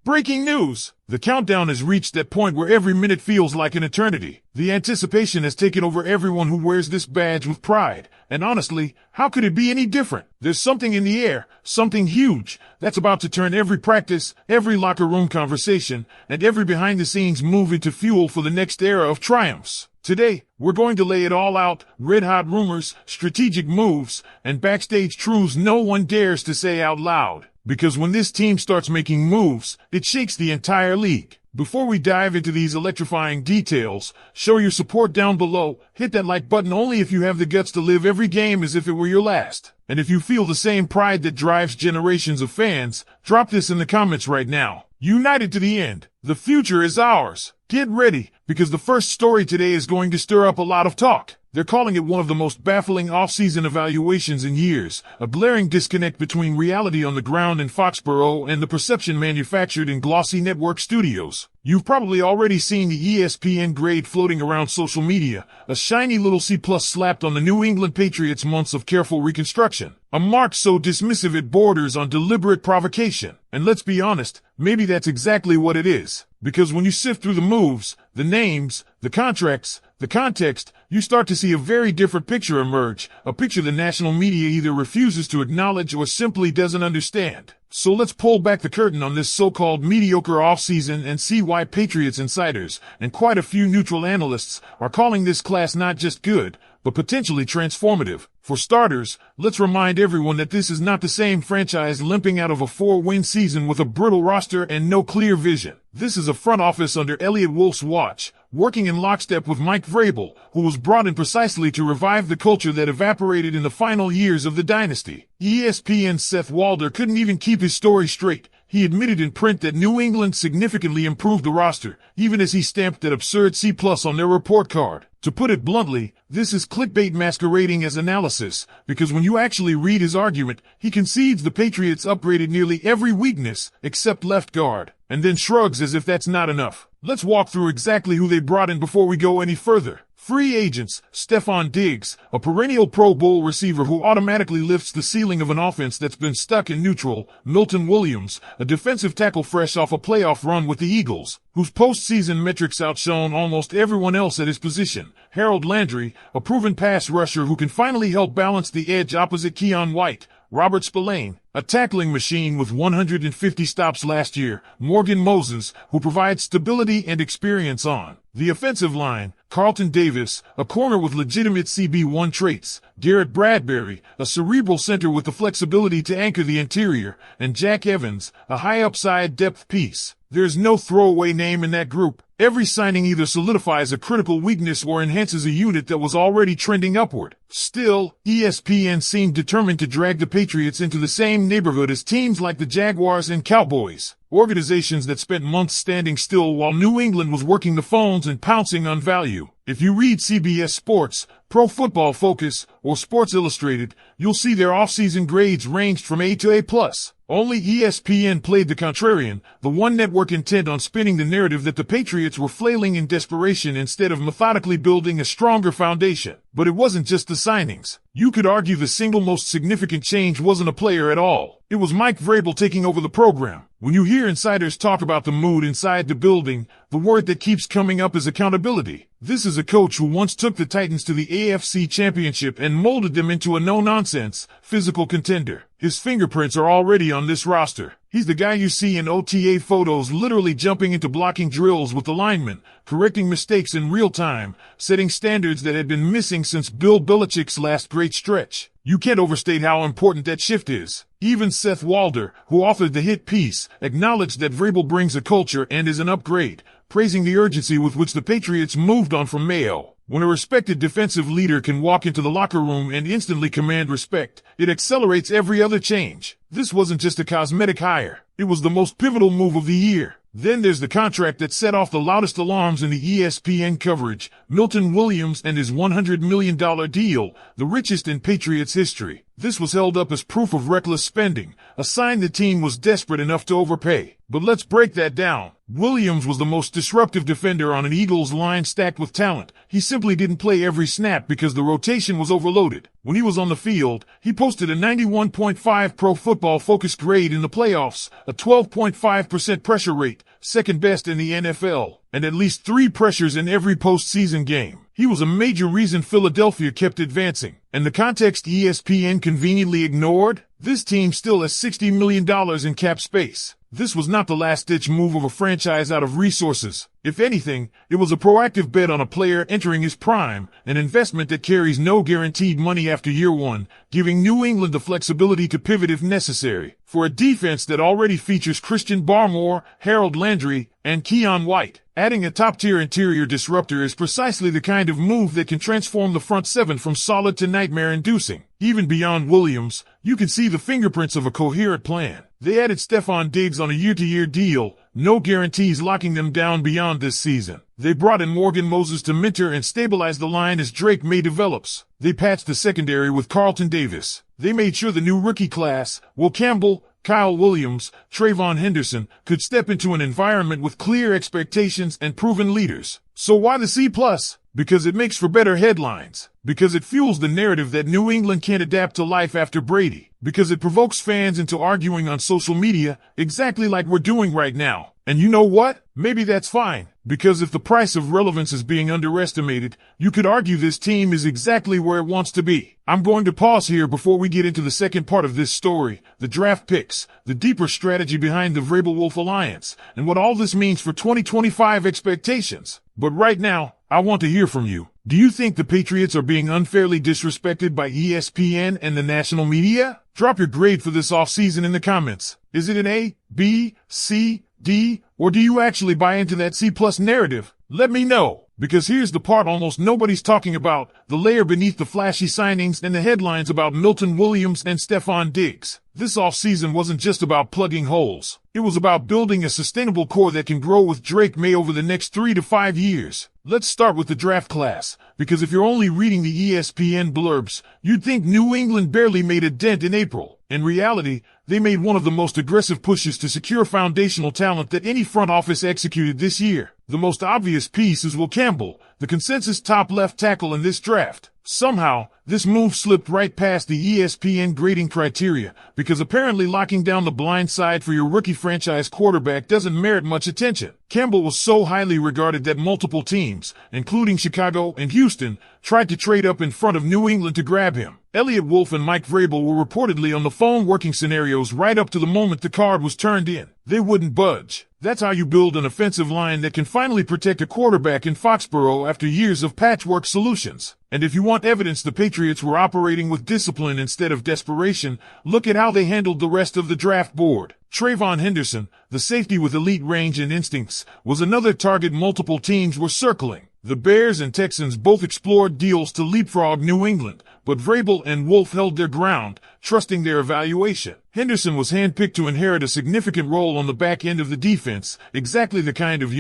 Breaking news! The countdown has reached that point where every minute feels like an eternity. The anticipation has taken over everyone who wears this badge with pride. And honestly, how could it be any different? There's something in the air, something huge, that's about to turn every practice, every locker room conversation, and every behind-the-scenes move into fuel for the next era of triumphs. Today, we're going to lay it all out, red-hot rumors, strategic moves, and backstage truths no one dares to say out loud. Because when this team starts making moves, it shakes the entire league. Before we dive into these electrifying details, show your support down below. Hit that like button only if you have the guts to live every game as if it were your last. And if you feel the same pride that drives generations of fans, drop this in the comments right now. United to the end. The future is ours. Get ready, because the first story today is going to stir up a lot of talk. They're calling it one of the most baffling off-season evaluations in years, a glaring disconnect between reality on the ground in Foxborough and the perception manufactured in glossy network studios. You've probably already seen the ESPN grade floating around social media, a shiny little C+ slapped on the New England Patriots' months of careful reconstruction. A mark so dismissive it borders on deliberate provocation. And let's be honest, maybe that's exactly what it is. Because when you sift through the moves, the names, the contracts, the context, you start to see a very different picture emerge, a picture the national media either refuses to acknowledge or simply doesn't understand. So let's pull back the curtain on this so-called mediocre offseason and see why Patriots insiders, and quite a few neutral analysts, are calling this class not just good, but potentially transformative. For starters, let's remind everyone that this is not the same franchise limping out of a 4-win season with a brittle roster and no clear vision. This is a front office under Elliott Wolf's watch, working in lockstep with Mike Vrabel, who was brought in precisely to revive the culture that evaporated in the final years of the dynasty. ESPN's Seth Walder couldn't even keep his story straight. He admitted in print that New England significantly improved the roster, even as he stamped that absurd C+ on their report card. To put it bluntly, this is clickbait masquerading as analysis, because when you actually read his argument, he concedes the Patriots upgraded nearly every weakness, except left guard, and then shrugs as if that's not enough. Let's walk through exactly who they brought in before we go any further. Free agents: Stephon Diggs, a perennial Pro Bowl receiver who automatically lifts the ceiling of an offense that's been stuck in neutral. Milton Williams, a defensive tackle fresh off a playoff run with the Eagles, whose postseason metrics outshone almost everyone else at his position. Harold Landry, a proven pass rusher who can finally help balance the edge opposite Keion White. Robert Spillane, a tackling machine with 150 stops last year. Morgan Moses, who provides stability and experience on the offensive line. Carlton Davis, a corner with legitimate CB1 traits. Garrett Bradbury, a cerebral center with the flexibility to anchor the interior. And Jack Evans, a high-upside depth piece. There's no throwaway name in that group. Every signing either solidifies a critical weakness or enhances a unit that was already trending upward. Still, ESPN seemed determined to drag the Patriots into the same neighborhood as teams like the Jaguars and Cowboys, organizations that spent months standing still while New England was working the phones and pouncing on value. If you read CBS Sports, Pro Football Focus, or Sports Illustrated, you'll see their off-season grades ranged from A to A+. Only ESPN played the contrarian, the one network intent on spinning the narrative that the Patriots were flailing in desperation instead of methodically building a stronger foundation. But it wasn't just the signings. You could argue the single most significant change wasn't a player at all. It was Mike Vrabel taking over the program. When you hear insiders talk about the mood inside the building, the word that keeps coming up is accountability. This is a coach who once took the Titans to the AFC Championship and molded them into a no-nonsense, physical contender. His fingerprints are already on this roster. He's the guy you see in OTA photos literally jumping into blocking drills with the linemen, correcting mistakes in real time, setting standards that had been missing since Bill Belichick's last great stretch. You can't overstate how important that shift is. Even Seth Walder, who authored the hit piece, acknowledged that Vrabel brings a culture and is an upgrade, praising the urgency with which the Patriots moved on from Mayo. When a respected defensive leader can walk into the locker room and instantly command respect, it accelerates every other change. This wasn't just a cosmetic hire. It was the most pivotal move of the year. Then there's the contract that set off the loudest alarms in the ESPN coverage, Milton Williams and his $100 million deal, the richest in Patriots history. This was held up as proof of reckless spending, a sign the team was desperate enough to overpay. But let's break that down. Williams was the most disruptive defender on an Eagles line stacked with talent. He simply didn't play every snap because the rotation was overloaded. When he was on the field, he posted a 91.5 Pro Football Focus grade in the playoffs, a 12.5% pressure rate, second best in the NFL, and at least 3 pressures in every postseason game. He was a major reason Philadelphia kept advancing. And the context ESPN conveniently ignored? This team still has $60 million in cap space. This was not the last-ditch move of a franchise out of resources. If anything, it was a proactive bet on a player entering his prime, an investment that carries no guaranteed money after year one, giving New England the flexibility to pivot if necessary. For a defense that already features Christian Barmore, Harold Landry, and Keon White, adding a top-tier interior disruptor is precisely the kind of move that can transform the front seven from solid to nightmare-inducing. Even beyond Williams, you can see the fingerprints of a coherent plan. They added Stephon Diggs on a year-to-year deal, no guarantees locking them down beyond this season. They brought in Morgan Moses to mentor and stabilize the line as Drake Maye develops. They patched the secondary with Carlton Davis. They made sure the new rookie class, Will Campbell, Kyle Williams, Trayvon Henderson, could step into an environment with clear expectations and proven leaders. So why the C+? Because it makes for better headlines. Because it fuels the narrative that New England can't adapt to life after Brady. Because it provokes fans into arguing on social media, exactly like we're doing right now. And you know what? Maybe that's fine. Because if the price of relevance is being underestimated, you could argue this team is exactly where it wants to be. I'm going to pause here before we get into the second part of this story, the draft picks, the deeper strategy behind the Vrabel-Wolf alliance, and what all this means for 2025 expectations. But right now, I want to hear from you. Do you think the Patriots are being unfairly disrespected by ESPN and the national media? Drop your grade for this offseason in the comments. Is it an A, B, C, D, or do you actually buy into that C+ narrative? Let me know. Because here's the part almost nobody's talking about, the layer beneath the flashy signings and the headlines about Milton Williams and Stephon Diggs. This offseason wasn't just about plugging holes. It was about building a sustainable core that can grow with Drake Maye over the next 3 to 5 years. Let's start with the draft class, because if you're only reading the ESPN blurbs, you'd think New England barely made a dent in April. In reality, they made one of the most aggressive pushes to secure foundational talent that any front office executed this year. The most obvious piece is Will Campbell, the consensus top left tackle in this draft. Somehow, this move slipped right past the ESPN grading criteria, because apparently locking down the blind side for your rookie franchise quarterback doesn't merit much attention. Campbell was so highly regarded that multiple teams, including Chicago and Houston, tried to trade up in front of New England to grab him. Elliott Wolf and Mike Vrabel were reportedly on the phone working scenarios right up to the moment the card was turned in. They wouldn't budge. That's how you build an offensive line that can finally protect a quarterback in Foxborough after years of patchwork solutions. And if you want evidence the Patriots were operating with discipline instead of desperation, look at how they handled the rest of the draft board. Trayvon Henderson, the safety with elite range and instincts, was another target multiple teams were circling. The Bears and Texans both explored deals to leapfrog New England, but Vrabel and Wolf held their ground, trusting their evaluation. Henderson was handpicked to inherit a significant role on the back end of the defense, exactly the kind of